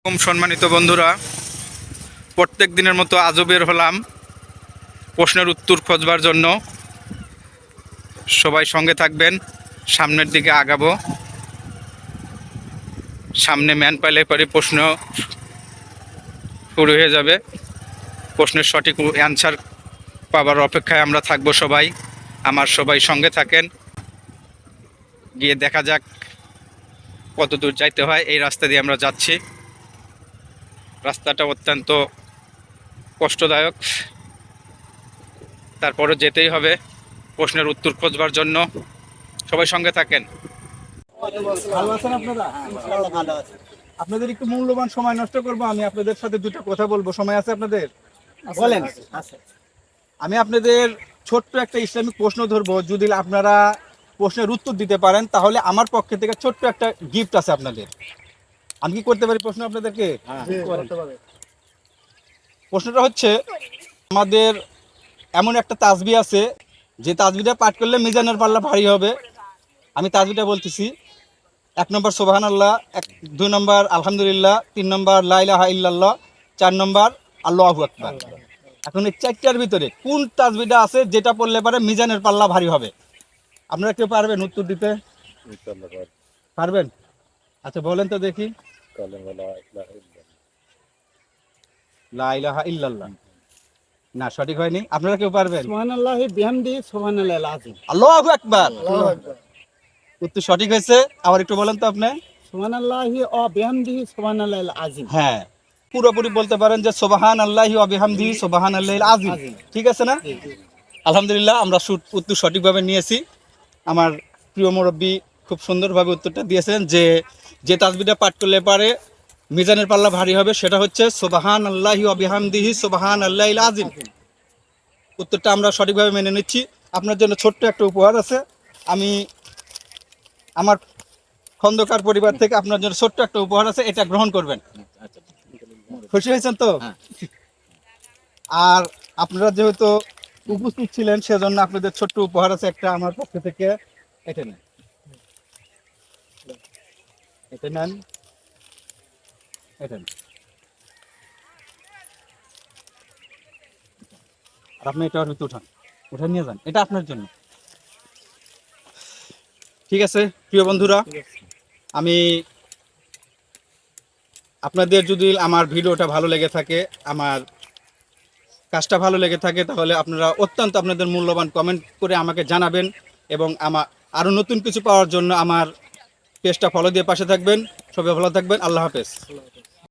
সম্মানিত বন্ধুরা, প্রত্যেক দিনের মতো আজও বের হলাম প্রশ্নের উত্তর খোঁজবার জন্য। সবাই সঙ্গে থাকবেন, সামনের দিকে আগাবো। সামনে ম্যান পাইলে পরে প্রশ্ন শুরু হয়ে যাবে। প্রশ্নের সঠিক অ্যান্সার পাবার অপেক্ষায় আমরা থাকবো সবাই। আমার সবাই সঙ্গে থাকেন, গিয়ে দেখা যাক কত দূর যাইতে হয়। এই রাস্তা দিয়ে আমরা যাচ্ছি। রাস্তাটা অত্যন্ত কষ্টদায়ক, তারপরে যেতেই হবে প্রশ্নের উত্তর খোঁজবার জন্য। সবাই সঙ্গে থাকেন। ভালো আছেন আপনারা? ইনশাআল্লাহ ভালো আছি। আপনাদের একটু মূল্যবান সময় নষ্ট করব, আমি আপনাদের সাথে দুটো কথা বলবো। সময় আছে আপনাদের? বলেন। আছে। আমি আপনাদের ছোট্ট একটা ইসলামিক প্রশ্ন ধরবো, যদি আপনারা প্রশ্নের উত্তর দিতে পারেন তাহলে আমার পক্ষ থেকে ছোট্ট একটা গিফট আছে আপনাদের। আমি কি করতে পারি প্রশ্ন আপনাদেরকে? প্রশ্নটা হচ্ছে, আমাদের এমন একটা তাসবিহ আছে যে তাসবিহটা পাঠ করলে মিজানের পাল্লা ভারী হবে। আমি তাসবিহটা বলতেছি। 1 নম্বর সুবহানাল্লাহ, 2 নম্বর আলহামদুলিল্লাহ, 3 নম্বর লা ইলাহা ইল্লাল্লাহ, 4 নম্বর আল্লাহু আকবার। এখন এই চারটার ভিতরে কোন তাসবিহটা আছে যেটা পড়লে পারে মিজানের পাল্লা ভারী হবে? আপনারা কেউ পারবেন উত্তর দিতে? পারবেন? আচ্ছা বলেন তো দেখি। লা ইলাহা ইল্লাল্লাহ না, সঠিক হয়নি। আপনারা কেউ পারবেন? সুবহানাল্লাহি বিহামদিহি সুবহানাল্লাহিল আযীম। আল্লাহু আকবার। উত্তর সঠিক হয়েছে। আবার একটু বলেন তো আপনি। সুবহানাল্লাহি ওয়া বিহামদিহি সুবহানাল্লাহিল আযীম। হ্যাঁ, পুরোপুরি বলতে পারেন যে সুবহানাল্লাহি ওয়া বিহামদিহি সুবহানাল্লাহিল আযীম। ঠিক আছে না? আলহামদুলিল্লাহ, আমরা উত্তর সঠিকভাবে নিয়েছি। আমার প্রিয় মুরব্বী খুব সুন্দরভাবে উত্তরটা দিয়েছেন যে যে তাসবিহটা পাঠ করলে পারে মিজানের পাল্লা ভারী হবে, সেটা হচ্ছে সুবহানাল্লাহি ওয়া বিহামদিহি সুবহানাল্লাহিল আযীম। উত্তরটা আমরা সঠিকভাবে মেনে নিচ্ছি। আপনার জন্য ছোট্ট একটা উপহার আছে। আমি আমার খন্দকার পরিবার থেকে আপনার জন্য ছোট্ট একটা উপহার আছে, এটা গ্রহণ করবেন। খুশি হয়েছেন তো? আর আপনারা যেহেতু উপস্থিত ছিলেন সেজন্য আপনাদের ছোট্ট উপহার আছে একটা আমার পক্ষ থেকে। এটা নেন, এটা নেন, এটা নেন। আর আপনি এটা ভিতরে উঠান, উঠে নিয়ে যান, এটা আপনার জন্য। ঠিক আছে প্রিয় বন্ধুরা, আমি আপনাদের যদি আমার ভিডিওটা ভালো লেগে থাকে, আমার কাজটা ভালো লেগে থাকে, তাহলে আপনারা অত্যন্ত আপনাদের মূল্যবান কমেন্ট করে আমাকে জানাবেন এবং আমার আরও নতুন কিছু পাওয়ার জন্য আমার পেজটা ফলো দিয়ে পাশে থাকবেন। সবাই ভালো থাকবেন। আল্লাহ হাফেজ।